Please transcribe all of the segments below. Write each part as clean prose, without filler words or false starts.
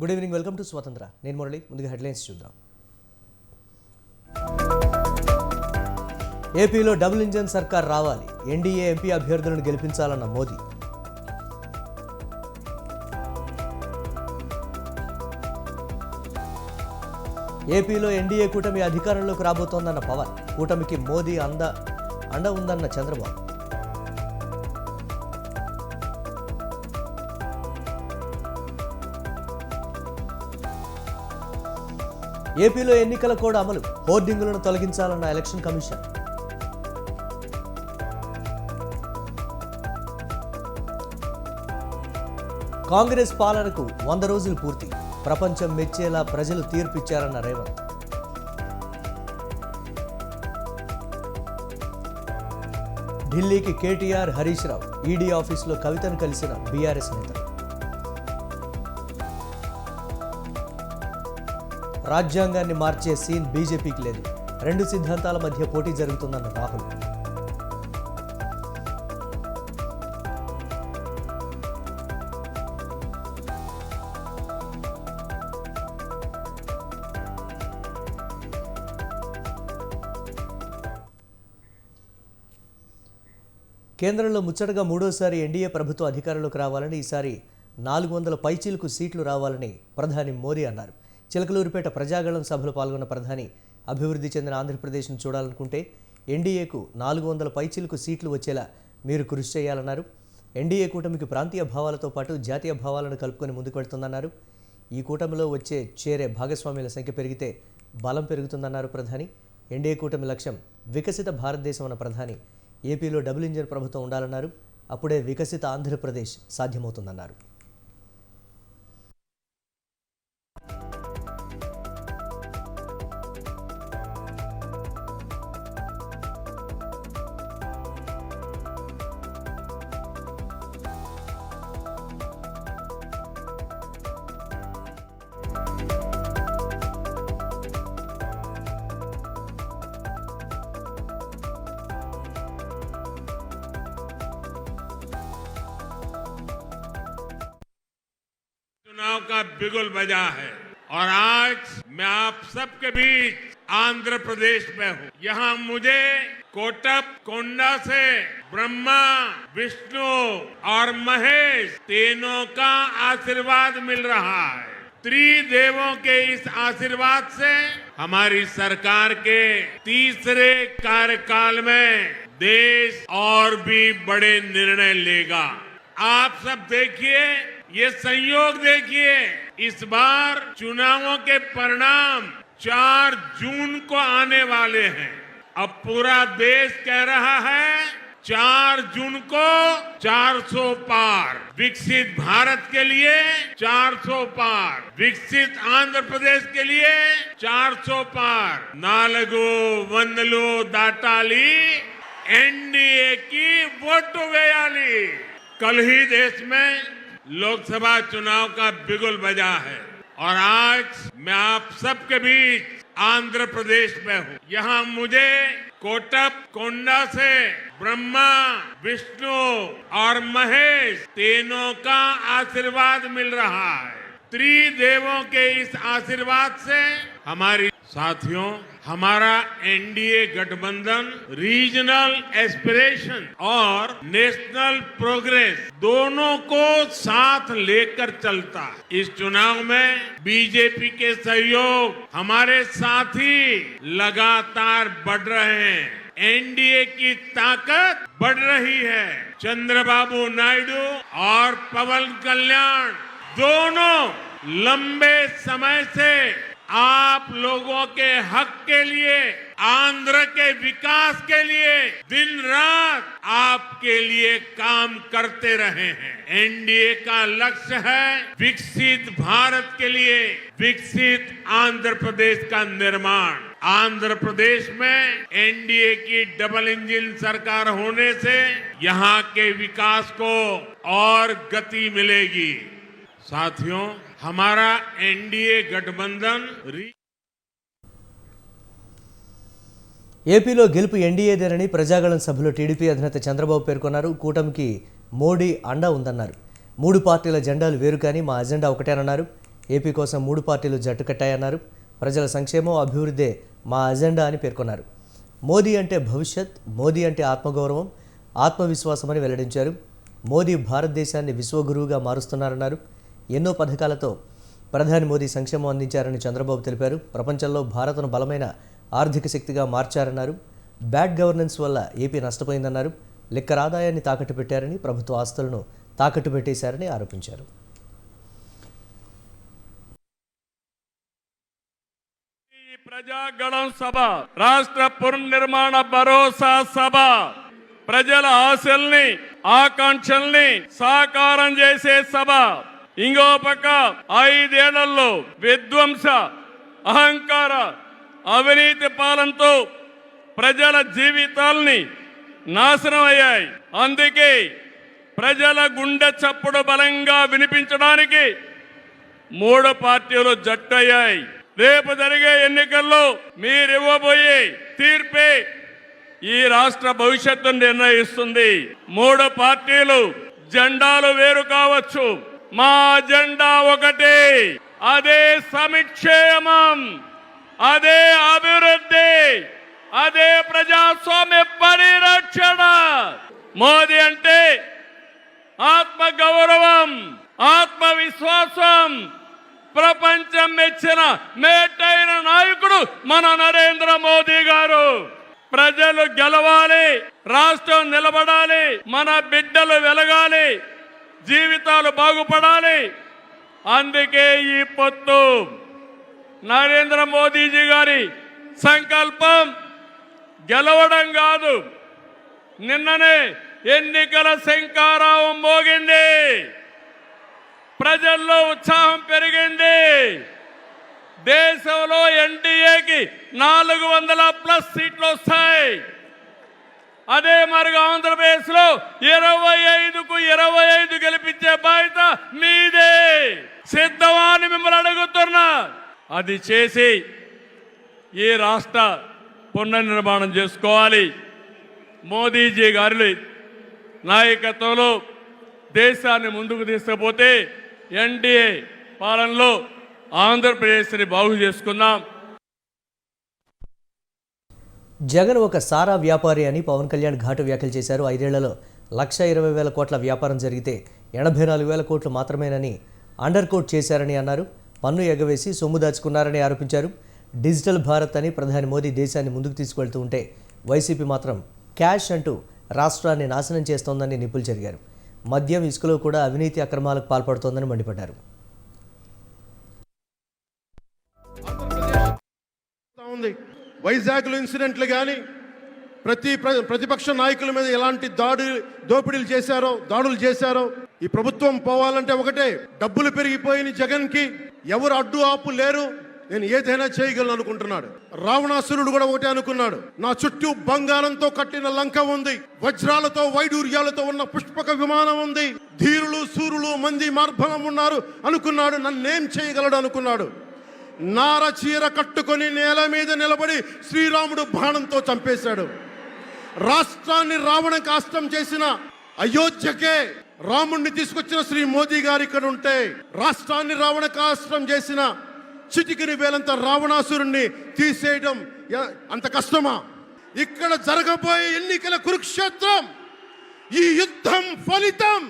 Good evening, welcome to స్వతంత్ర. నేను మురళి. ముందుగా హెడ్లైన్స్ చూద్దాం. ఏపీలో డబుల్ ఇంజన్ సర్కార్ రావాలి, ఎన్డీఏ ఎంపీ అభ్యర్థులను గెలిపించాలన్న మోదీ. ఏపీలో ఎన్డీఏ కూటమి అధికారంలోకి రాబోతోందన్న పవన్. కూటమికి మోదీ అండ ఉందన్న చంద్రబాబు. ఏపీలో ఎన్నికల కోడ్ అమలు, హోర్డింగులను తొలగించాలన్న ఎలక్షన్ కమిషన్. కాంగ్రెస్ పాలనకు 100 రోజులు పూర్తి, ప్రపంచం మెచ్చేలా ప్రజలు తీర్పిచ్చారన్న రేవంత్. ఢిల్లీకి కేటీఆర్, హరీష్ రావు. ఈడీ ఆఫీసులో కవితను కలిసిన బీఆర్ఎస్ నేతలు. రాజ్యాంగాన్ని మార్చే సీన్ బీజేపీకి లేదు, 2 సిద్ధాంతాల మధ్య పోటీ జరుగుతుందన్న రాహుల్. కేంద్రంలో ముచ్చటగా మూడోసారి ఎన్డీఏ ప్రభుత్వం అధికారంలోకి రావాలని, ఈసారి 400 పైచీలకు సీట్లు రావాలని ప్రధాని మోదీ అన్నారు. చిలకలూరిపేట ప్రజాగళం సభలో పాల్గొన్న ప్రధాని అభివృద్ధి చెందిన ఆంధ్రప్రదేశ్ను చూడాలనుకుంటే ఎన్డీఏకు 400 పైచీలకు సీట్లు వచ్చేలా మీరు కృషి చేయాలన్నారు. ఎన్డీఏ కూటమికి ప్రాంతీయ భావాలతో పాటు జాతీయ భావాలను కలుపుకొని ముందుకు వెళ్తుందన్నారు. ఈ కూటమిలో చేరే భాగస్వామ్యుల సంఖ్య పెరిగితే బలం పెరుగుతుందన్నారు ప్రధాని. ఎన్డీఏ కూటమి లక్ష్యం వికసిత భారతదేశం అన్న ప్రధాని. ఏపీలో డబుల్ ఇంజన్ ప్రభుత్వం ఉండాలన్నారు. అప్పుడే వికసిత ఆంధ్రప్రదేశ్ సాధ్యమవుతుందన్నారు. चुनाव का बिगुल बजा है और आज मैं आप सबके बीच आंध्र प्रदेश में हूँ। यहाँ मुझे कोटप कोंडा से ब्रह्मा, विष्णु और महेश तीनों का आशीर्वाद मिल रहा है। त्रिदेवों के इस आशीर्वाद से हमारी सरकार के तीसरे कार्यकाल में देश और भी बड़े निर्णय लेगा। आप सब देखिए, ये संयोग देखिए, इस बार चुनावों के परिणाम 4 जून को आने वाले हैं। अब पूरा देश कह रहा है 4 जून को 400 पार, विकसित भारत के लिए 400 पार, विकसित आंध्र प्रदेश के लिए 400 पार। नालगो वंदलो दाटाली एनडीए की वोट वेयाली। कल ही देश में लोकसभा चुनाव का बिगुल बजा है और आज मैं आप सबके बीच आंध्र प्रदेश में हूँ। यहाँ मुझे कोटप कोंडा से ब्रह्मा, विष्णु और महेश तीनों का आशीर्वाद मिल रहा है। त्रिदेवों के इस आशीर्वाद से हमारी साथियों, हमारा एनडीए गठबंधन रीजनल एस्पिरेशन और नेशनल प्रोग्रेस दोनों को साथ लेकर चलता है। इस चुनाव में बीजेपी के सहयोग हमारे साथी लगातार बढ़ रहे हैं। एनडीए की ताकत बढ़ रही है। चंद्रबाबू नायडू और पवन कल्याण दोनों लंबे समय से आप लोगों के हक के लिए, आंध्र के विकास के लिए दिन रात आपके लिए काम करते रहे हैं। एनडीए का लक्ष्य है विकसित भारत के लिए विकसित आंध्र प्रदेश का निर्माण। आंध्र प्रदेश में एनडीए की डबल इंजन सरकार होने से यहाँ के विकास को और गति मिलेगी। साथियों, हमारा एनडीए गठबंधन ఏపీలో గెలుపు ఎన్డీఏదేనని ప్రజాగళం సభలో టీడీపీ అధినేత చంద్రబాబు పేర్కొన్నారు. కూటమికి మోడీ అండ ఉందన్నారు. 3 పార్టీల జెండాలు వేరు కానీ మా అజెండా ఒకటేనన్నారు. ఏపీ కోసం 3 పార్టీలు జట్టు కట్టాయన్నారు. ప్రజల సంక్షేమం, అభివృద్ధే మా అజెండా అని పేర్కొన్నారు. మోదీ అంటే భవిష్యత్, మోదీ అంటే ఆత్మగౌరవం, ఆత్మవిశ్వాసమని వెల్లడించారు. మోదీ భారతదేశాన్ని విశ్వగురువుగా మారుస్తున్నారన్నారు. ఎన్నో పథకాలతో ప్రధాని మోదీ సంక్షేమం అందించారని చంద్రబాబు తెలిపారు. ప్రపంచంలో భారత్ను బలమైన ఆర్థిక శక్తిగా మార్చారన్నారు. బ్యాడ్ గవర్నెన్స్ వల్ల ఏపీ నష్టపోయిందన్నారు. లిక్కర్ ఆదాయాన్ని తాకట్టు పెట్టారని, ప్రభుత్వ ఆస్తులను తాకట్టు పెట్టేశారని ఆరోపించారు. ప్రజాగళం సభ, రాష్ట్ర పునర్నిర్మాణ భరోసా సభ, ప్రజల ఆశల్ని ఆకాంక్షల్ని సాకారం చేసే సభ. ఇంకో పక్క 5 ఏళ్లలో విధ్వంస, అహంకార, అవినీతి పాలనతో ప్రజల జీవితాల్ని నాశనం అయ్యాయి. అందుకే ప్రజల గుండె చప్పుడు బలంగా వినిపించడానికి 3 పార్టీలు జట్టయ్యాయి. రేపు జరిగే ఎన్నికల్లో మీరివ్వబోయే తీర్పే ఈ రాష్ట్ర భవిష్యత్తును నిర్ణయిస్తుంది. 3 పార్టీలు జెండాలు వేరు కావచ్చు, మా జెండా ఒకటే. అదే సంక్షేమం, అదే అభివృద్ధి, అదే ప్రజాస్వామ్య పరిరక్షణ. మోదీ అంటే ఆత్మ గౌరవం, ఆత్మవిశ్వాసం, ప్రపంచం మెచ్చిన మేటైన నాయకుడు మన నరేంద్ర మోదీ గారు. ప్రజలు గెలవాలి, రాష్ట్రం నిలబడాలి, మన బిడ్డలు వెలగాలి, జీవితాలు బాగుపడాలి. అందుకే ఈ పొత్తు. నరేంద్ర మోదీజీ గారి సంకల్పం గెలవడం కాదు. నిన్ననే ఎన్నికల శంఖారావం మోగింది, ప్రజల్లో ఉత్సాహం పెరిగింది. దేశంలో ఎన్డీఏకి 400+ సీట్లు వస్తాయి. అదే మరిగా ఆంధ్రప్రదేశ్ లో 25కు 25 గెలిపించే బాధ్యత మీదే. సిద్ధమా అని మిమ్మల్ని అడుగుతున్నా. అది చేసి ఈ రాష్ట్ర పునర్నిర్మాణం చేసుకోవాలి. మోదీజీ గారి నాయకత్వంలో దేశాన్ని ముందుకు తీసుకుపోతే ఎన్డీఏ పాలనలో ఆంధ్రప్రదేశ్ని బాగు చేసుకుందాం. జగన్ ఒక సారా వ్యాపారి అని పవన్ కళ్యాణ్ ఘాటు వ్యాఖ్యలు చేశారు. 5 ఏళ్లలో 1,20,000 కోట్ల వ్యాపారం జరిగితే 84,000 కోట్లు మాత్రమేనని అండర్ కోట్ చేశారని అన్నారు. పన్ను ఎగవేసి సొమ్ము దాచుకున్నారని ఆరోపించారు. డిజిటల్ భారత్ అని ప్రధాని మోదీ దేశాన్ని ముందుకు తీసుకువెళ్తూ ఉంటే వైసీపీ మాత్రం క్యాష్ అంటూ రాష్ట్రాన్ని నాశనం చేస్తోందని నిప్పులు చెరిగారు. మద్యం, ఇసుకలో కూడా అవినీతి అక్రమాలకు పాల్పడుతోందని మండిపడ్డారు. వైజాగ్లో ఇన్సిడెంట్లు కానీ ప్రతిపక్ష నాయకుల మీద ఎలాంటి దోపిడీలు చేశారో, దాడులు చేశారో. ఈ ప్రభుత్వం పోవాలంటే ఒకటే, డబ్బులు పెరిగిపోయిన జగన్కి ఎవరు అడ్డు ఆపు లేరు, నేను ఏదైనా చేయగలను అనుకుంటున్నాడు. రావణాసురుడు కూడా ఒకటే అనుకున్నాడు, నా చుట్టూ బంగారంతో కట్టిన లంక ఉంది, వజ్రాలతో వైడూర్యాలతో ఉన్న పుష్పక విమానం ఉంది, ధీరులు సూరులు మంది మార్బలం ఉన్నారు అనుకున్నాడు. నన్నేం చేయగలడు అనుకున్నాడు. నార చీర కట్టుకొని నేల మీద నిలబడి శ్రీరాముడు బాణంతో చంపేశాడు. రాష్ట్రాన్ని రావణ కాష్టం చేసిన అయోధ్యకే రాముణ్ణి తీసుకొచ్చిన శ్రీ మోదీ గారు ఇక్కడ ఉంటే, రాష్ట్రాన్ని రావణ కాష్టం చేసిన చిటికిని వేలంత రావణాసురుణ్ణి తీసేయడం అంత కష్టమా? ఇక్కడ జరగబోయే ఎన్నికల కురుక్షేత్రం. ఈ యుద్ధం ఫలితం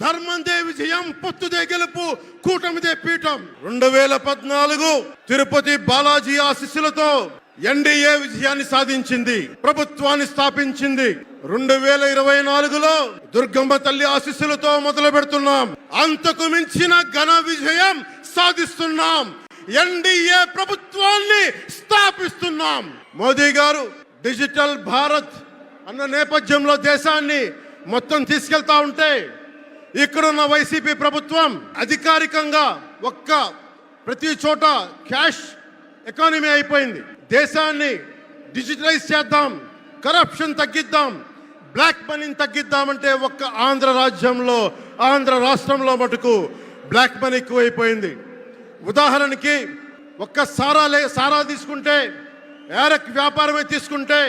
ధర్మందే విజయం, పొత్తుదే గెలుపు, కూటమిదే పీఠం. 2014 తిరుపతి బాలాజీ ఆశీస్సులతో ఎన్డీఏ విజయాన్ని సాధించింది, ప్రభుత్వాన్ని స్థాపించింది. 2024లో దుర్గమ్మ తల్లి ఆశీస్సులతో మొదలు పెడుతున్నాం. అంతకు మించిన ఘన విజయం సాధిస్తున్నాం. ఎన్డీఏ ప్రభుత్వాన్ని స్థాపిస్తున్నాం. మోదీ గారు డిజిటల్ భారత్ అన్న నేపథ్యంలో దేశాన్ని మొత్తం తీసుకెళ్తా ఉంటే, ఇక్కడున్న వైసీపీ ప్రభుత్వం అధికారికంగా ప్రతి చోట క్యాష్ ఎకానమీ అయిపోయింది. దేశాన్ని డిజిటలైజ్ చేద్దాం, కరప్షన్ తగ్గిద్దాం, బ్లాక్ మనీని తగ్గిద్దామంటే ఆంధ్ర రాష్ట్రంలో మటుకు బ్లాక్ మనీ ఎక్కువైపోయింది. ఉదాహరణకి సారా తీసుకుంటే, ఏరక్ వ్యాపారమే తీసుకుంటే,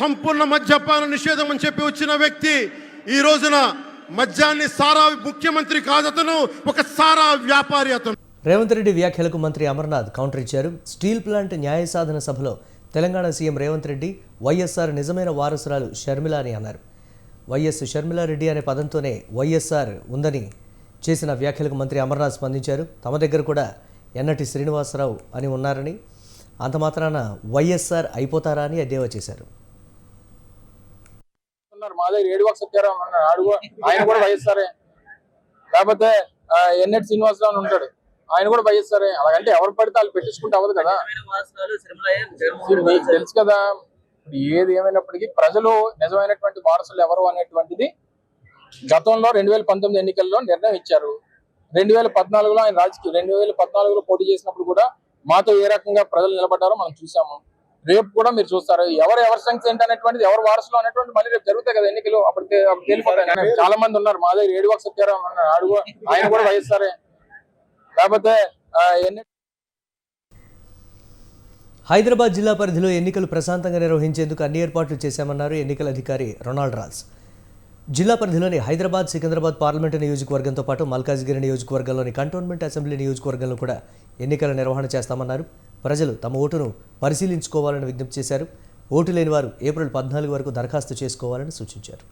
సంపూర్ణ మద్యపాన నిషేధం అని చెప్పి వచ్చిన వ్యక్తి ఈ రోజున మద్యాన్ని సారా ముఖ్యమంత్రి కాదు, అతను ఒక సారా వ్యాపారి. అతను రేవంత్ రెడ్డి వ్యాఖ్యలకు మంత్రి అమర్నాథ్ కౌంటర్ ఇచ్చారు. స్టీల్ ప్లాంట్ న్యాయ సాధన సభలో తెలంగాణ సీఎం రేవంత్ రెడ్డి వైఎస్ఆర్ నిజమైన వారసురాలు షర్మిల అని అన్నారు. వైఎస్ షర్మిలారెడ్డి అనే పదంతోనే వైఎస్ఆర్ ఉందని చేసిన వ్యాఖ్యలకు మంత్రి అమర్నాథ్ స్పందించారు. తమ దగ్గర కూడా ఎన్నటి శ్రీనివాసరావు అని ఉన్నారని, అంత మాత్రాన వైఎస్ఆర్ అయిపోతారా అని ఎద్దేవా చేశారు. మా దగ్గర ఏడువాక సత్యారావు ఉన్నాడు, ఆయన కూడా వైఎస్ఆర్. లేకపోతే ఎన్ఎట్ శ్రీనివాసరావు ఉంటాడు, ఆయన కూడా వైఎస్ఆర్. అలాగంటే ఎవరు పడితే వాళ్ళు పెట్టించుకుంటే అవ్వదు కదా. మీకు తెలుసు కదా, ఏది ఏమైనప్పటికీ ప్రజలు నిజమైనటువంటి వారసులు ఎవరు అనేటువంటిది గతంలో 2019 ఎన్నికల్లో నిర్ణయం ఇచ్చారు. 2014లో ఆయన 2014లో పోటీ చేసినప్పుడు కూడా మాతో ఏ రకంగా ప్రజలు నిలబడ్డారో మనం చూసాము. రేపు కూడా మీరు చూస్తారు ఎవరి సంఖ్య ఏంటి అనేటువంటిది, ఎవరు వారసులు అనేటువంటి మళ్ళీ రేపు జరుగుతాయి కదా ఎన్నికలు, అప్పుడు తేలిపోతాయి. చాలా మంది ఉన్నారు, మా దగ్గర ఏడువాక సత్యారావు ఉన్నాడు, ఆయన కూడా వైఎస్ఆర్. లేకపోతే హైదరాబాద్ జిల్లా పరిధిలో ఎన్నికలు ప్రశాంతంగా నిర్వహించేందుకు అన్ని ఏర్పాట్లు చేశామన్నారు ఎన్నికల అధికారి రొనాల్డ్ రాజ్. జిల్లా పరిధిలోని హైదరాబాద్, సికింద్రాబాద్ పార్లమెంటు నియోజకవర్గంతో పాటు మల్కాజ్గిరి నియోజకవర్గంలోని కంటోన్మెంట్ అసెంబ్లీ నియోజకవర్గంలో కూడా ఎన్నికల నిర్వహణ చేస్తామన్నారు. ప్రజలు తమ ఓటును పరిశీలించుకోవాలని విజ్ఞప్తి చేశారు. ఓటు లేని వారు ఏప్రిల్ 14 వరకు దరఖాస్తు చేసుకోవాలని సూచించారు.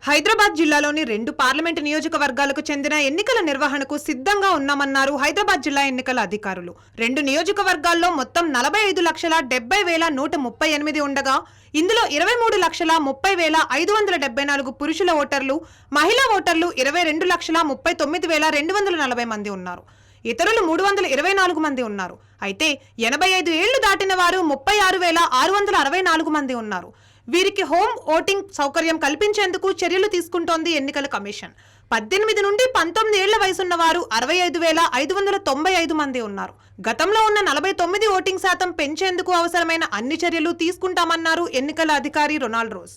హైదరాబాద్ జిల్లాలోని 2 పార్లమెంటు నియోజకవర్గాలకు చెందిన ఎన్నికల నిర్వహణకు సిద్ధంగా ఉన్నామన్నారు హైదరాబాద్ జిల్లా ఎన్నికల అధికారులు. 2 నియోజకవర్గాల్లో మొత్తం 45,70,138 ఉండగా ఇందులో 23,30,574 పురుషుల ఓటర్లు, మహిళా ఓటర్లు 22,39,240 మంది ఉన్నారు. ఇతరులు 324 మంది ఉన్నారు. అయితే 85 ఏళ్లు దాటిన వారు 36,664 మంది ఉన్నారు. వీరికి హోమ్ ఓటింగ్ సౌకర్యం కల్పించేందుకు చర్యలు తీసుకుంటోంది ఎన్నికల కమిషన్. 18 నుండి 19 ఏళ్ల వయసున్న వారు 65,595 మంది ఉన్నారు. గతంలో ఉన్న 49 ఓటింగ్ శాతం పెంచేందుకు అవసరమైన అన్ని చర్యలు తీసుకుంటామన్నారు ఎన్నికల అధికారి రొనాల్డ్ రోజ్.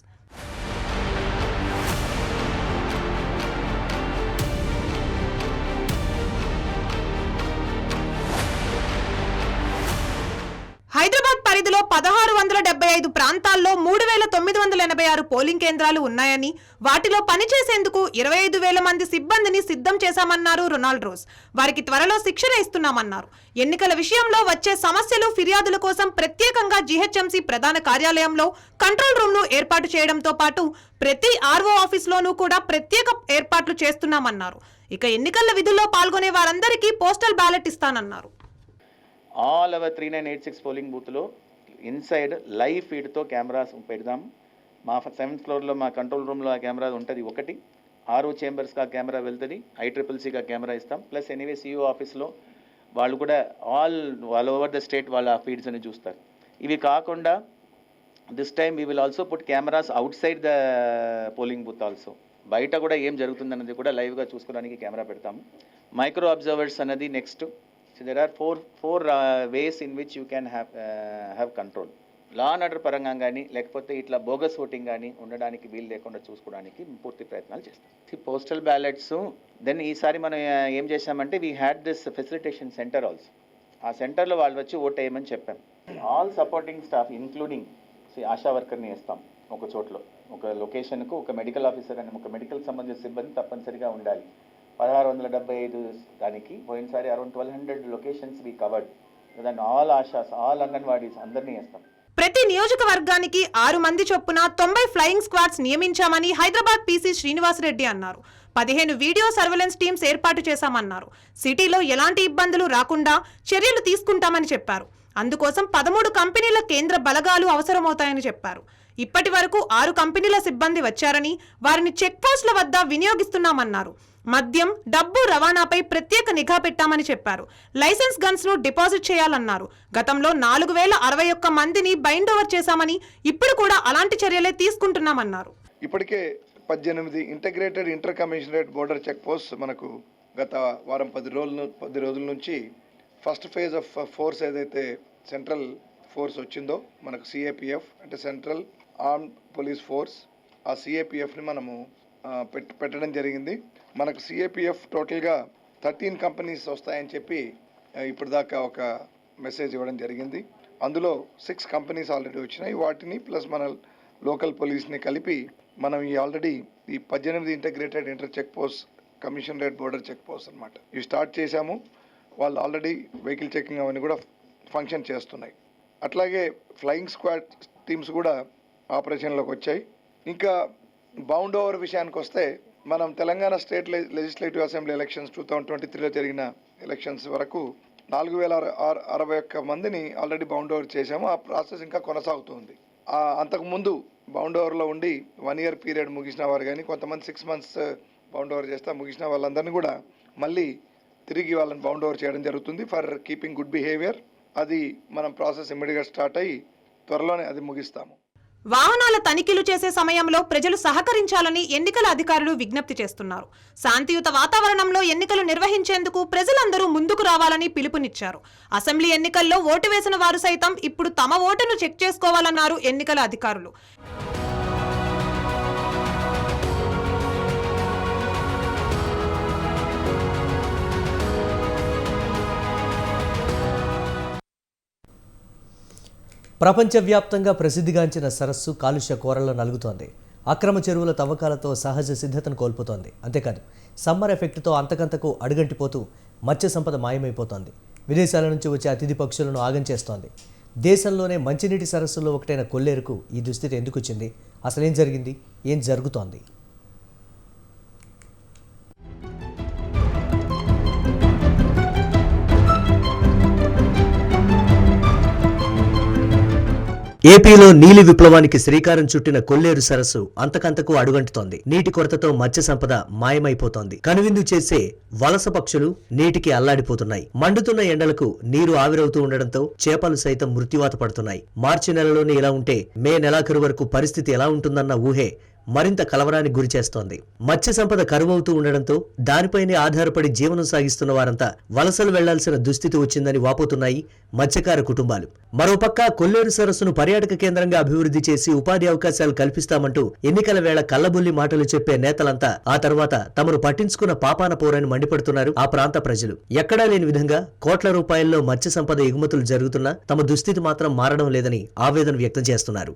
హైదరాబాద్ పరిధిలో 1,675 ప్రాంతాల్లో 3,986 పోలింగ్ కేంద్రాలు ఉన్నాయని, వాటిలో పనిచేసేందుకు 25,000 మంది సిబ్బందిని సిద్ధం చేశామన్నారు రొనాల్డ్ రోజ్. వారికి త్వరలో శిక్షణ ఇస్తున్నామన్నారు. ఎన్నికల విషయంలో వచ్చే సమస్యలు, ఫిర్యాదుల కోసం ప్రత్యేకంగా జీహెచ్ఎంసీ ప్రధాన కార్యాలయంలో కంట్రోల్ రూమ్ను ఏర్పాటు చేయడంతో పాటు ప్రతి ఆర్ఓ ఆఫీస్లోనూ కూడా ప్రత్యేక ఏర్పాట్లు చేస్తున్నామన్నారు. ఇక ఎన్నికల విధుల్లో పాల్గొనే వారందరికీ పోస్టల్ బ్యాలెట్ ఇస్తానన్నారు. ఆల్ అవర్ 3986 పోలింగ్ బూత్లో ఇన్సైడ్ లైవ్ ఫీడ్తో కెమెరాస్ పెడదాం. మా 7th ఫ్లోర్లో మా కంట్రోల్ రూమ్లో ఆ కెమెరా ఉంటుంది. ఒకటి ఆర్ఓ చేంబర్స్కి ఆ కెమెరా వెళ్తుంది, ICCC ఆ కెమెరా ఇస్తాం. ప్లస్ ఎనీవే CEO ఆఫీస్లో వాళ్ళు కూడా ఆల్ ఓవర్ ద స్టేట్ వాళ్ళ ఆ ఫీడ్స్ అని చూస్తారు. ఇవి కాకుండా this time we will also put cameras out side the polling booth also. బయట కూడా ఏం జరుగుతుందన్నది కూడా లైవ్గా చూసుకోవడానికి కెమెరా పెడతాము. మైక్రో అబ్జర్వర్స్ అన్నది next. So there are four ways in which you can have control. Law and order పరంగా కానీ లేకపోతే ఇట్లా బోగస్ ఓటింగ్ కానీ ఉండడానికి వీలు లేకుండా చూసుకోవడానికి పూర్తి ప్రయత్నాలు చేస్తాం. పోస్టల్ బ్యాలెట్స్ దెన్ ఈసారి మనం ఏం చేసామంటే we had this facilitation centre also. ఆ సెంటర్లో వాళ్ళు వచ్చి ఓట్ వేయమని చెప్పాం. All supporting staff including ASHA వర్కర్ని వేస్తాం. ఒక చోట్ల ఒక లొకేషన్కు ఒక మెడికల్ ఆఫీసర్ అని ఒక మెడికల్ సంబంధించిన సిబ్బంది తప్పనిసరిగా ఉండాలి. 1,675 దానికి పోయినసారి అరౌండ్ 1,200 లొకేషన్స్ వి కవర్డ్. దాన్ని ఆల్ ఆశాస్, ఆల్ అంగన్వాడీస్ అందరినీ వేస్తాం. ప్రతి నియోజకవర్గానికి 6 మంది చొప్పున 90 ఫ్లయింగ్ స్క్వాడ్స్ నియమించామని హైదరాబాద్ పీసీ శ్రీనివాసరెడ్డి అన్నారు. 15 వీడియో సర్వేలెన్స్ టీమ్స్ ఏర్పాటు చేశామన్నారు. సిటీలో ఎలాంటి ఇబ్బందులు రాకుండా చర్యలు తీసుకుంటామని చెప్పారు. అందుకోసం 13 కంపెనీల కేంద్ర బలగాలు అవసరమవుతాయని చెప్పారు. ఇప్పటి వరకు 6 కంపెనీల సిబ్బంది వచ్చారని, వారిని చెక్ పోస్టుల వద్ద వినియోగిస్తున్నామన్నారు. మద్యం, డబ్బు రవాణాపై ప్రత్యేక నిఘా పెట్టామని చెప్పారు. లైసెన్స్ గన్స్ ను డిపాజిట్ చేయాలన్నారు. గతంలో 4,061 మందిని బైండ్ ఓవర్ చేశామని, ఇప్పుడు కూడా అలాంటి చర్యలే తీసుకుంటున్నామన్నారు. ఇప్పటికే 18 integrated inter commissionerate border check post మనకు గత వారం 10 రోజుల నుంచి ఫస్ట్ ఫేజ్ ఆఫ్ ఫోర్స్ ఏదైతే సెంట్రల్ ఫోర్స్ వచ్చిందో మనకు CAPF అంటే సెంట్రల్ ఆర్మ్డ్ పోలీస్ ఫోర్స్, ఆ CAPFని మనము పెట్టడం జరిగింది. మనకు CAPF టోటల్గా 13 కంపెనీస్ వస్తాయని చెప్పి ఇప్పుడు దాకా ఒక మెసేజ్ ఇవ్వడం జరిగింది. అందులో 6 కంపెనీస్ ఆల్రెడీ వచ్చినాయి. వాటిని ప్లస్ మన లోకల్ పోలీస్ని కలిపి మనం ఆల్రెడీ ఈ 18 integrated inter check post commissionerate border check post అనమాట ఇవి స్టార్ట్ చేశాము. వాళ్ళు ఆల్రెడీ వెహికల్ చెకింగ్ అవన్నీ కూడా ఫంక్షన్ చేస్తున్నాయి. అట్లాగే ఫ్లయింగ్ స్క్వాడ్ టీమ్స్ కూడా ఆపరేషన్లోకి వచ్చాయి. ఇంకా బౌండ్ ఓవర్ విషయానికి వస్తే మనం Telangana state legislative assembly elections 2023లో జరిగిన ఎలక్షన్స్ వరకు 4061 మందిని ఆల్రెడీ బౌండ్ ఓవర్ చేశాము. ఆ ప్రాసెస్ ఇంకా కొనసాగుతుంది. అంతకుముందు బౌండ్ ఓవర్లో ఉండి 1 year పీరియడ్ ముగిసిన వారు కానీ కొంతమంది 6 months బౌండ్ ఓవర్ చేస్తే ముగిసిన వాళ్ళందరినీ కూడా మళ్ళీ తిరిగి వాళ్ళని బౌండ్ ఓవర్ చేయడం జరుగుతుంది ఫర్ కీపింగ్ గుడ్ బిహేవియర్. అది మనం ప్రాసెస్ ఇమ్మీడియట్గా స్టార్ట్ అయ్యి త్వరలోనే అది ముగిస్తాము. వాహనాల తనిఖీలు చేసే సమయంలో ప్రజలు సహకరించాలని ఎన్నికల అధికారులు విజ్ఞప్తి చేస్తున్నారు. శాంతియుత వాతావరణంలో ఎన్నికలు నిర్వహించేందుకు ప్రజలందరూ ముందుకు రావాలని పిలుపునిచ్చారు. అసెంబ్లీ ఎన్నికల్లో ఓటు వేసిన వారు సైతం ఇప్పుడు తమ ఓటును చెక్ చేసుకోవాలన్నారు ఎన్నికల అధికారులు. ప్రపంచవ్యాప్తంగా ప్రసిద్ధిగాంచిన సరస్సు కాలుష్య కోరల్లో నలుగుతోంది. అక్రమ చెరువుల తవ్వకాలతో సహజ సిద్ధతను కోల్పోతోంది. అంతేకాదు సమ్మర్ ఎఫెక్ట్తో అంతకంతకు అడుగంటిపోతూ మత్స్య సంపద మాయమైపోతోంది. విదేశాల నుంచి వచ్చే అతిథి పక్షులను ఆగం చేస్తోంది. దేశంలోనే మంచినీటి సరస్సుల్లో ఒకటైన కొల్లేరుకు ఈ దుస్థితి ఎందుకు వచ్చింది? అసలేం జరిగింది? ఏం జరుగుతోంది? ఏపీలో నీలి విప్లవానికి శ్రీకారం చుట్టిన కొల్లేరు సరస్సు అంతకంతకు అడుగంటుతోంది. నీటి కొరతతో మత్స్య సంపద మాయమైపోతోంది. కనువిందు చేసే వలస పక్షులు నీటికి అల్లాడిపోతున్నాయి. మండుతున్న ఎండలకు నీరు ఆవిరవుతూ ఉండడంతో చేపలు సైతం మృత్యువాత పడుతున్నాయి. మార్చి నెలలోనే ఇలా ఉంటే మే నెలాఖరు వరకు పరిస్థితి ఎలా ఉంటుందన్న ఊహే మరింత కలవరానికి గురిచేస్తోంది. మత్స్య సంపద కరువవుతూ ఉండడంతో దానిపైనే ఆధారపడి జీవనం సాగిస్తున్న వారంతా వలసలు వెళ్లాల్సిన దుస్థితి వచ్చిందని వాపోతున్నాయి మత్స్యకార కుటుంబాలు. మరోపక్క కొల్లేరు సరస్సును పర్యాటక కేంద్రంగా అభివృద్ధి చేసి ఉపాధి అవకాశాలు కల్పిస్తామంటూ ఎన్నికల వేళ కల్లబొల్లి మాటలు చెప్పే నేతలంతా ఆ తర్వాత తమను పట్టించుకున్న పాపాన పోరని మండిపడుతున్నారు ఆ ప్రాంత ప్రజలు. ఎక్కడా లేని విధంగా కోట్ల రూపాయల్లో మత్స్య సంపద ఎగుమతులు జరుగుతున్నా తమ దుస్థితి మాత్రం మారడం లేదని ఆవేదన వ్యక్తం చేస్తున్నారు.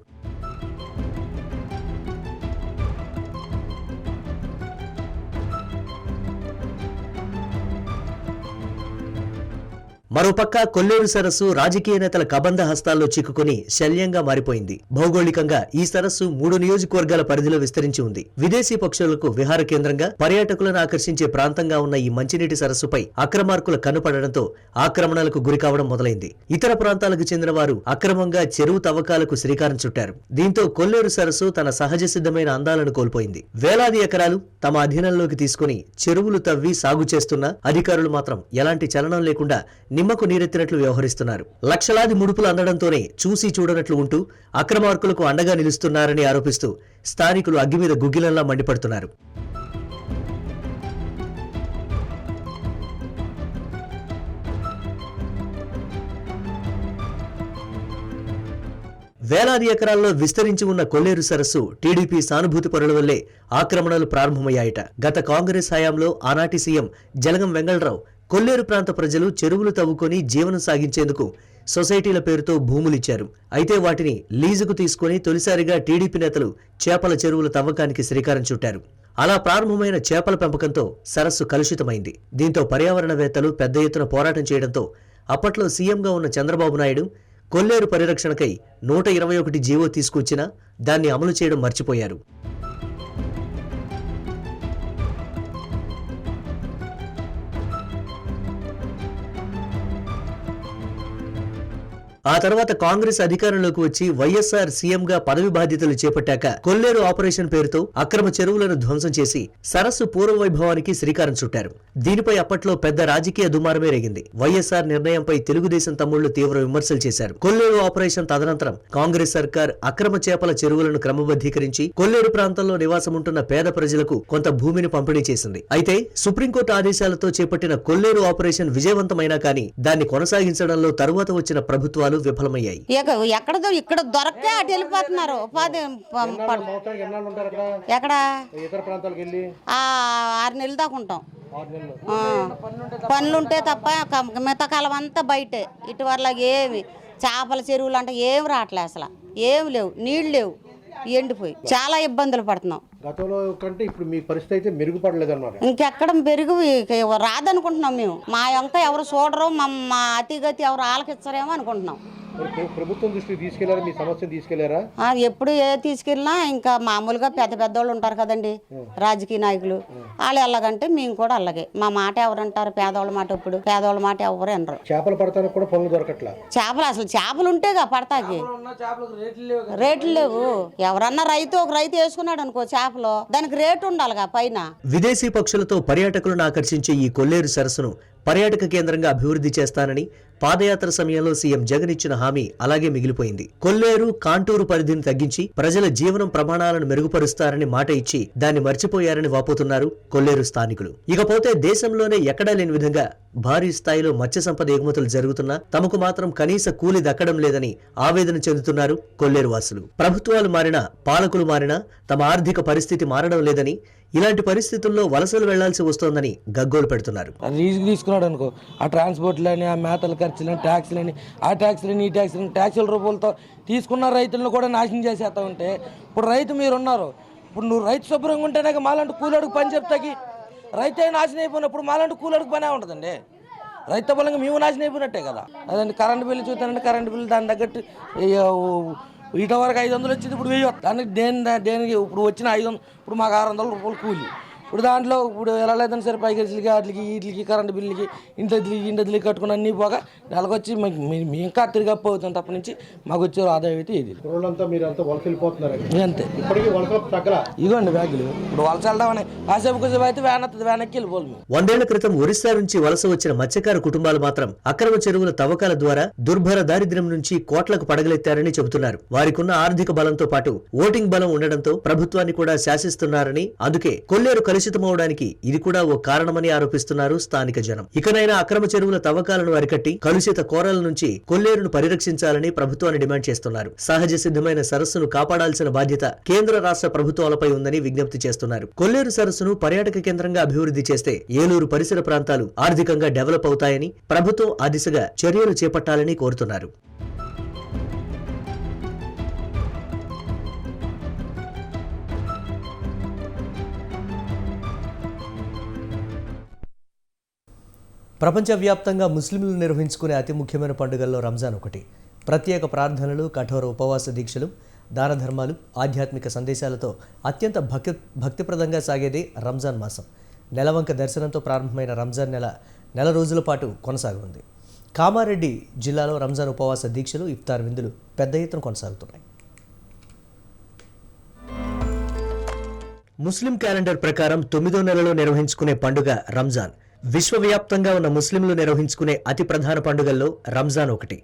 మరోపక్క కొల్లేరు సరస్సు రాజకీయ నేతల కబంధ హస్తాల్లో చిక్కుకుని శల్యంగా మారిపోయింది. భౌగోళికంగా ఈ సరస్సు 3 నియోజకవర్గాల పరిధిలో విస్తరించి ఉంది. విదేశీ పక్షులకు విహార కేంద్రంగా పర్యాటకులను ఆకర్షించే ప్రాంతంగా ఉన్న ఈ మంచినీటి సరస్సుపై అక్రమార్కుల కన్నుపడడంతో ఆక్రమణలకు గురికావడం మొదలైంది. ఇతర ప్రాంతాలకు చెందిన వారు అక్రమంగా చెరువు తవ్వకాలకు శ్రీకారం చుట్టారు. దీంతో కొల్లేరు సరస్సు తన సహజ సిద్ధమైన అందాలను కోల్పోయింది. వేలాది ఎకరాలు తమ అధీనంలోకి తీసుకుని చెరువులు తవ్వి సాగు చేస్తున్న అధికారులు మాత్రం ఎలాంటి చలనం లేకుండా నిమ్మకు నీరెత్తినట్లు వ్యవహరిస్తున్నారు. లక్షలాది ముడుపులు అందడంతోనే చూసి చూడనట్లు ఉంటూ అక్రమార్కులకు అండగా నిలుస్తున్నారని ఆరోపిస్తూ స్థానికులు అగ్గి మీద గుగ్గిలంలా మండిపడుతున్నారు. వేలాది ఎకరాల్లో విస్తరించి ఉన్న కొల్లేరు సరస్సు టీడీపీ సానుభూతి పరుల వల్లే ఆక్రమణలు ప్రారంభమయ్యాయట. గత కాంగ్రెస్ హయాంలో ఆనాటి సీఎం జలగం వెంగళరావు కొల్లేరు ప్రాంత ప్రజలు చెరువులు తవ్వుకొని జీవనం సాగించేందుకు సొసైటీల పేరుతో భూములిచ్చారు. అయితే వాటిని లీజుకు తీసుకుని తొలిసారిగా టీడీపీ నేతలు చేపల చెరువుల తవ్వకానికి శ్రీకారం చుట్టారు. అలా ప్రారంభమైన చేపల పెంపకంతో సరస్సు కలుషితమైంది. దీంతో పర్యావరణవేత్తలు పెద్ద ఎత్తున పోరాటం చేయడంతో అప్పట్లో సీఎంగా ఉన్న చంద్రబాబు నాయుడు కొల్లేరు పరిరక్షణకై 121 జీవో తీసుకొచ్చినా దాన్ని అమలు చేయడం మర్చిపోయారు. ఆ తర్వాత కాంగ్రెస్ అధికారంలోకి వచ్చి వైఎస్ఆర్ సీఎంగా పదవి బాధ్యతలు చేపట్టాక కొల్లేరు ఆపరేషన్ పేరుతో అక్రమ చెరువులను ధ్వంసం చేసి సరస్సు పూర్వ వైభవానికి శ్రీకారం చుట్టారు. దీనిపై అప్పట్లో పెద్ద రాజకీయ దుమారమే రేగింది. వైఎస్ఆర్ నిర్ణయంపై తెలుగుదేశం తమ్ముళ్లు తీవ్ర విమర్శలు చేశారు. కొల్లేరు ఆపరేషన్ తదనంతరం కాంగ్రెస్ సర్కార్ అక్రమ చేపల చెరువులను క్రమబద్ధీకరించి కొల్లేరు ప్రాంతంలో నివాసముంటున్న పేద ప్రజలకు కొంత భూమిని పంపిణీ చేసింది. అయితే సుప్రీంకోర్టు ఆదేశాలతో చేపట్టిన కొల్లేరు ఆపరేషన్ విజయవంతమైనా కానీ దాన్ని కొనసాగించడంలో తరువాత వచ్చిన ప్రభుత్వాలు ప్రయత్నాలు విఫలమయ్యాయి. ఎక్కడదో ఇక్కడ దొరకే అటు వెళ్ళిపోతున్నారు. ఎక్కడ 6 నెలలు దాకా ఉంటాం. పనులుంటే తప్ప మిగతా కాలం అంతా బయటే. ఇటువల్ల ఏమి చేపల చెరువులు అంటే ఏమి రావట్లే, అసలు ఏమి లేవు, నీళ్ళు లేవు, ఎండిపోయి చాలా ఇబ్బందులు పడుతున్నాం. గతంలో కంటే ఇప్పుడు మీ పరిస్థితి అయితే మెరుగుపడలేదు అన్నమాట. ఇంకెక్కడ మెరుగు రాదనుకుంటున్నాం మేము. మా అంతా ఎవరు చూడరు, మా అతిగతి ఎవరు ఆలకిస్తారేమో అనుకుంటున్నాం. ప్రభుత్వం దృష్టికి తీసుకెళ్లారా? మీ సమస్యను తీసుకెళ్లారా? ఎప్పుడు తీసుకెళ్ళినా ఇంకా మామూలుగా పెద్దోళ్ళు ఉంటారు కదండి, రాజకీయ నాయకులు, వాళ్ళు ఎలాగంటే మేము కూడా అలాగే. మా మాట ఎవరంటారు? పేదవాళ్ళ మాట. ఇప్పుడు పేదవాళ్ళ మాట ఎవరు అనరు. చేపలు పడతానికి కూడా పనులు దొరకట్లా. అసలు చేపలు ఉంటేగా పడతాకి రేట్లు లేవు. ఎవరన్నా ఒక రైతు వేసుకున్నాడు అనుకో చేపలు, దానికి రేటు ఉండాలిగా పైన. విదేశీ పక్షులతో పర్యాటకులను ఆకర్షించే ఈ కొల్లేరు సరస్సును పర్యాటక కేంద్రంగా అభివృద్ధి చేస్తానని పాదయాత్ర సమయంలో సీఎం జగన్ ఇచ్చిన హామీ అలాగే మిగిలిపోయింది. కొల్లేరు, కాంటూరు పరిధిని తగ్గించి ప్రజల జీవనం ప్రమాణాలను మెరుగుపరుస్తారని మాట ఇచ్చి దాన్ని మర్చిపోయారని వాపోతున్నారు కొల్లేరు స్థానికులు. ఇకపోతే దేశంలోనే ఎక్కడా లేని విధంగా భారీ స్థాయిలో మత్స్య సంపద ఎగుమతులు జరుగుతున్నా తమకు మాత్రం కనీస కూలి దక్కడం లేదని ఆవేదన చెందుతున్నారు కొల్లేరు వాసులు. ప్రభుత్వాలు మారినా, పాలకులు మారినా తమ ఆర్థిక పరిస్థితి మారడం లేదని, ఇలాంటి పరిస్థితుల్లో వలసలు వెళ్లాల్సి వస్తోందని గగ్గోలు పెడుతున్నారు. లీజుకి తీసుకున్నాడు అనుకో, ఆ ట్రాన్స్పోర్ట్లని, ఆ మేతల ఖర్చులని, ట్యాక్స్లని, ఆ ట్యాక్స్లని, ఈ ట్యాక్స్లని, ట్యాక్సుల రూపాయలతో తీసుకున్న రైతులను కూడా నాశనం చేసేస్తా ఉంటే, ఇప్పుడు రైతు మీరున్నారు, ఇప్పుడు నువ్వు రైతు శుభ్రంగా ఉంటేనే మాలాంటి కూలోడికి పని చెప్తాకి. రైతు నాశనం అయిపోయినప్పుడు మాలాంటి కూలోడికి పనే ఉంటుందండి. రైతు బలంగా మేము నాశనం అయిపోయినట్టే కదా. అదండి కరెంటు బిల్లు చూస్తానంటే కరెంటు బిల్లు దాని తగ్గట్టు ఇట వరకు 500 వచ్చింది, ఇప్పుడు 1000. దానికి దేనికి ఇప్పుడు వచ్చిన 500, ఇప్పుడు మాకు 600 రూపాయలు కూలి. ఇప్పుడు దాంట్లో ఇప్పుడు ఎలా లేదని సరే పైకెళ్ళకి వాటికి వీటికి కరెంటు బిల్లుకి ఇంటి కట్టుకుని అన్నీ పోగా నెలకొచ్చి మేము ఇంకా తిరిగి అప్పు అవుతాం తప్ప నుంచి మాకు వచ్చే ఆదాయం అయితే ఇది. అంతే. ఇదిగోండి బ్యాగులు. ఇప్పుడు వలస వెళ్దామని ఆసేపు అయితే వ్యానక్కి వెళ్ళిపోవాలి. 100 ఏళ్ల క్రితం ఒరిస్సా నుంచి వలస వచ్చిన మత్స్యకార కుటుంబాలు మాత్రం అక్రమ చెరువుల తవ్వకాల ద్వారా దుర్భర దారిద్ర్యం నుంచి కోట్లకు పడగలెత్తారని చెబుతున్నారు. వారికున్న ఆర్థిక బలంతో పాటు ఓటింగ్ బలం ఉండడంతో ప్రభుత్వాన్ని కూడా శాసిస్తున్నారని, అందుకే కొల్లేరు కలుషితమవడానికి ఇది కూడా ఓ కారణమని ఆరోపిస్తున్నారు స్థానిక జనం. ఇకనైనా అక్రమ చెరువుల తవ్వకాలను అరికట్టి కలుషిత కోరల నుంచి కొల్లేరును పరిరక్షించాలని ప్రభుత్వాన్ని డిమాండ్ చేస్తున్నారు. సహజ సిద్ధమైన సరస్సును కాపాడాల్సిన బాధ్యత కేంద్ర రాష్ట్ర ప్రభుత్వాలపై ఉందని విజ్ఞప్తి చేస్తున్నారు. కొల్లేరు సరస్సును పర్యాటక కేంద్రంగా అభివృద్ధి చేస్తే ఏలూరు పరిసర ప్రాంతాలు ఆర్థికంగా డెవలప్ అవుతాయని, ప్రభుత్వం ఆ దిశగా చర్యలు చేపట్టాలని కోరుతున్నారు. ప్రపంచవ్యాప్తంగా ముస్లింలు నిర్వహించుకునే అతి ముఖ్యమైన పండుగల్లో రంజాన్ ఒకటి. ప్రత్యేక ప్రార్థనలు, కఠోర ఉపవాస దీక్షలు, దాన ధర్మాలు, ఆధ్యాత్మిక సందేశాలతో అత్యంత భక్తిప్రదంగా సాగేదే రంజాన్ మాసం. నెలవంక దర్శనంతో ప్రారంభమైన రంజాన్ నెల రోజుల పాటు కొనసాగనుంది. కామారెడ్డి జిల్లాలో రంజాన్ ఉపవాస దీక్షలు, ఇఫ్తార్ విందులు పెద్ద ఎత్తున కొనసాగుతున్నాయి. ముస్లిం క్యాలెండర్ ప్రకారం 9వ నెలలో నిర్వహించుకునే పండుగ రంజాన్. విశ్వవ్యాప్తంగా ఉన్న ముస్లింలు నిర్వహించుకునే అతి ప్రధాన పండుగల్లో రంజాన్ ఒకటి.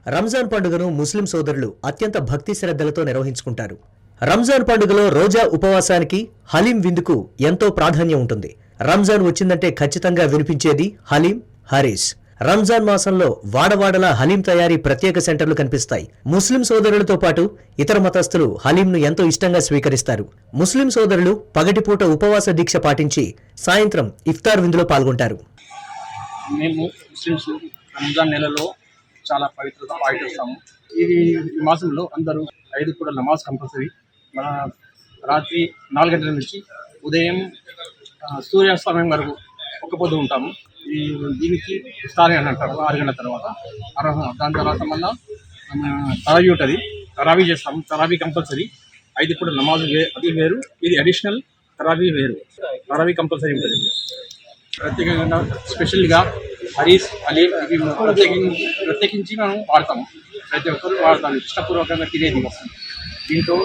రంజాన్ పండుగను ముస్లిం సోదరులు అత్యంత భక్తి శ్రద్ధలతో నిర్వహించుకుంటారు. రంజాన్ పండుగలో రోజా ఉపవాసానికి, హలీం విందుకు ఎంతో ప్రాధాన్యం ఉంటుంది. రంజాన్ వచ్చిందంటే ఖచ్చితంగా వినిపించేది హలీం, హరీస్. రంజాన్ మాసంలో వాడవాడలా హలీం తయారీ ప్రత్యేక సెంటర్లు కనిపిస్తాయి. ముస్లిం సోదరులతో పాటు ఇతర మతస్థులు హలీంను ఎంతో ఇష్టంగా స్వీకరిస్తారు. ముస్లిం సోదరులు పగటిపూట ఉపవాస దీక్ష పాటించి సాయంత్రం ఇఫ్తార్ విందులో పాల్గొంటారు. మేము ముస్లిమ్స్ రంజాన్ నెలలో చాలా పవిత్రత పాటిస్తాము. ఈ మాసంలో అందరూ 5 పూట నమాజ్ కంపల్సరీ. మన రాత్రి 4 గంటల నుంచి ఉదయం సూర్యాస్తమయం వరకు ఒక్క ఉంటాము. దీనికి ఇఫ్తార్ అని అంటారు 6 గంటల తర్వాత. దాని తర్వాత మళ్ళీ తరావీ ఉంటుంది, తరావీ చేస్తాము. తరావీ కంపల్సరీ. 5 పూట నమాజ్ అది వేరు, ఇది అడిషనల్ తరావీ వేరు. తరావీ కంపల్సరీ ఉంటుంది. ప్రత్యేకంగా స్పెషల్గా హరీస్, హలీం ఇవి ప్రత్యేకించి మనం వాడతాము. ప్రతి ఒక్కరు వాడతాము, ఇష్టపూర్వకంగా తినేది వస్తుంది. దీంట్లో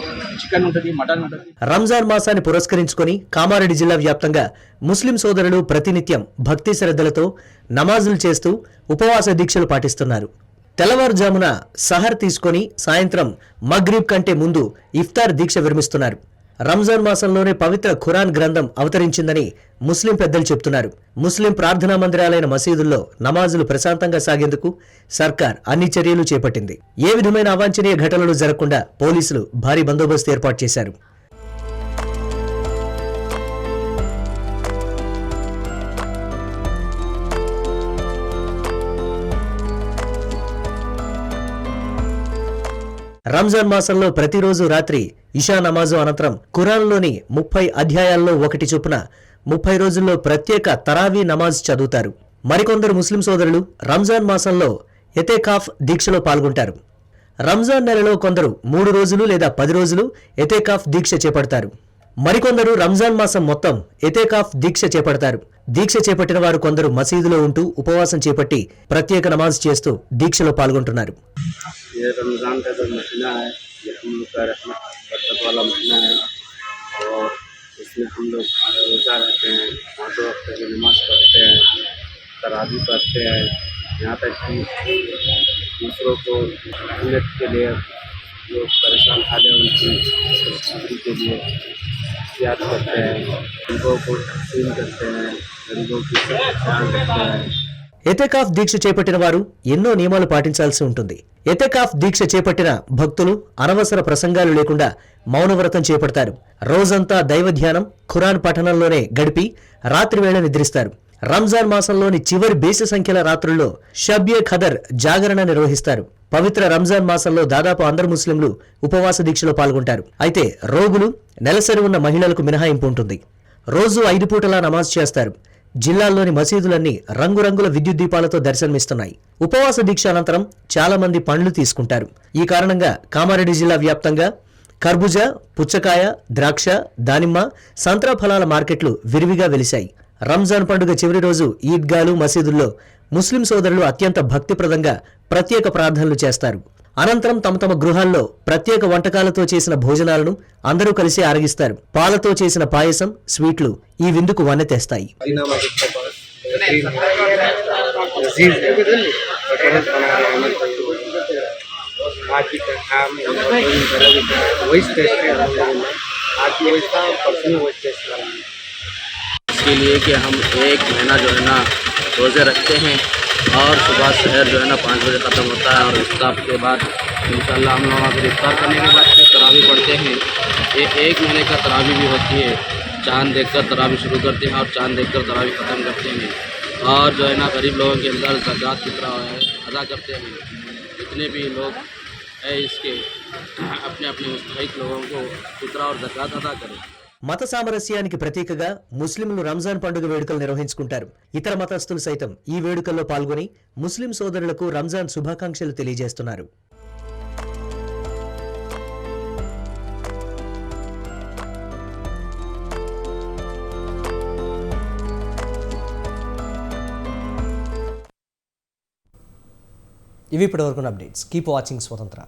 చికెన్ ఉంటుంది, మటన్ ఉంటుంది. రంజాన్ మాసాన్ని పురస్కరించుకొని కామారెడ్డి జిల్లా వ్యాప్తంగా ముస్లిం సోదరులు ప్రతినిత్యం భక్తి శ్రద్ధలతో నమాజులు చేస్తూ ఉపవాస దీక్షలు పాటిస్తున్నారు. తెల్లవారుజామున సహర్ తీసుకొని సాయంత్రం మగ్రిబ్ కంటే ముందు ఇఫ్తార్ దీక్ష విరమిస్తున్నారు. రంజాన్ మాసంలోనే పవిత్ర ఖురాన్ గ్రంథం అవతరించిందని ముస్లిం పెద్దలు చెప్తున్నారు. ముస్లిం ప్రార్థనా మందిరాలైన మసీదుల్లో నమాజులు ప్రశాంతంగా సాగేందుకు సర్కార్ అన్ని చర్యలు చేపట్టింది. ఏ విధమైన అవాంఛనీయ ఘటనలు జరగకుండా పోలీసులు భారీ బందోబస్తు ఏర్పాటు చేశారు. రంజాన్ మాసంలో ప్రతిరోజు రాత్రి ఇషా నమాజు అనంతరం ఖురాన్లోని 30 అధ్యాయాల్లో ఒకటి చొప్పున 30 రోజుల్లో ప్రత్యేక తరావీ నమాజ్ చదువుతారు. మరికొందరు ముస్లిం సోదరులు రంజాన్ మాసంలో ఎతేకాఫ్ దీక్షలో పాల్గొంటారు. రంజాన్ నెలలో కొందరు 3 రోజులు లేదా 10 రోజులు ఎతేకాఫ్ దీక్ష చేపడతారు. మరికొందరు రంజాన్ మాసం మొత్తం ఎతేకాఫ్ దీక్ష చేపడతారు. దీక్ష చేపట్టిన వారు కొందరు మసీదులో ఉంటూ ఉపవాసం చేపట్టి ప్రత్యేక నమాజ్ చేస్తూ దీక్షలో పాల్గొంటున్నారు. ये रमज़ान का जो महीना है ये हम लोग का रहमत बरकत वाला महीना है और इसमें हम लोग रोज़ा रखते हैं, 5 वक्त की नमाज पढ़ते हैं, तरावी पढ़ते हैं। यहाँ तक कि दूसरों को मदद के लिए जो परेशान हाल है उनकी खुशखबरी के लिए याद करते हैं, गरीबों को तकसीम करते हैं, गरीबों की ख्याल रखते हैं। ఎతేకాఫ్ దీక్ష చేపట్టిన వారు ఎన్నో నియమాలు పాటించాల్సి ఉంటుంది. ఎతేకాఫ్ దీక్ష చేపట్టిన భక్తులు అనవసర ప్రసంగాలు లేకుండా మౌనవ్రతం చేపడతారు. రోజంతా దైవ ధ్యానం, ఖురాన్ పఠనంలోనే గడిపి రాత్రి వేళ నిద్రిస్తారు. రంజాన్ మాసంలోని చివరి బేసి సంఖ్యల రాత్రుల్లో షబ్యే ఖదర్ జాగరణ నిర్వహిస్తారు. పవిత్ర రంజాన్ మాసంలో దాదాపు అందరు ముస్లింలు ఉపవాస దీక్షలో పాల్గొంటారు. అయితే రోగులు, నెలసరి ఉన్న మహిళలకు మినహాయింపు ఉంటుంది. రోజు 5 పూటలా నమాజ్ చేస్తారు. జిల్లాల్లోని మసీదులన్నీ రంగురంగుల విద్యుత్ దీపాలతో దర్శనమిస్తున్నాయి. ఉపవాస దీక్ష అనంతరం చాలా మంది పండ్లు తీసుకుంటారు. ఈ కారణంగా కామారెడ్డి జిల్లా వ్యాప్తంగా కర్బూజా, పుచ్చకాయ, ద్రాక్ష, దానిమ్మ, సంత్రా ఫలాల మార్కెట్లు విరివిగా వెలిశాయి. రంజాన్ పండుగ చివరి రోజు ఈద్గాలు, మసీదుల్లో ముస్లిం సోదరులు అత్యంత భక్తిప్రదంగా ప్రత్యేక ప్రార్థనలు చేస్తారు. అనంతరం తమ తమ గృహాల్లో ప్రత్యేక వంటకాలతో చేసిన భోజనాలను అందరూ కలిసి ఆరగిస్తారు. పాలతో చేసిన పాయసం, స్వీట్లు ఈ విందుకు వన్నె తెస్తాయి. इसके लिए कि हम 1 महीना जो है ना रोज़े रखते हैं और सुबह शहर जो है ना 5 बजे ख़त्म होता है और इफ्तार के बाद इंशाल्लाह हम लोग फिर इफ्तार करने के बाद फिर तरावी पढ़ते हैं। ये 1 महीने का तरावी भी होती है। चांद देखकर तरावी शुरू करते हैं और चांद देखकर तरावी ख़त्म करते हैं और जो है ना गरीब लोगों के अंदर ज़कात फितरा अदा करते हैं। जितने भी लोग है इसके अपने अपने मुस्तहिक लोगों को फितरा और ज़कात अदा करें। మత సామరస్యానికి ప్రతీకగా ముస్లింలు రంజాన్ పండుగ వేడుకలు నిర్వహించుకుంటారు. ఇతర మతస్థులు సైతం ఈ వేడుకల్లో పాల్గొని ముస్లిం సోదరులకు రంజాన్ శుభాకాంక్షలు తెలియజేస్తున్నారు. ఇవి ఇప్పటివరకు అప్డేట్స్. కీప్ వాచింగ్ స్వతంత్ర.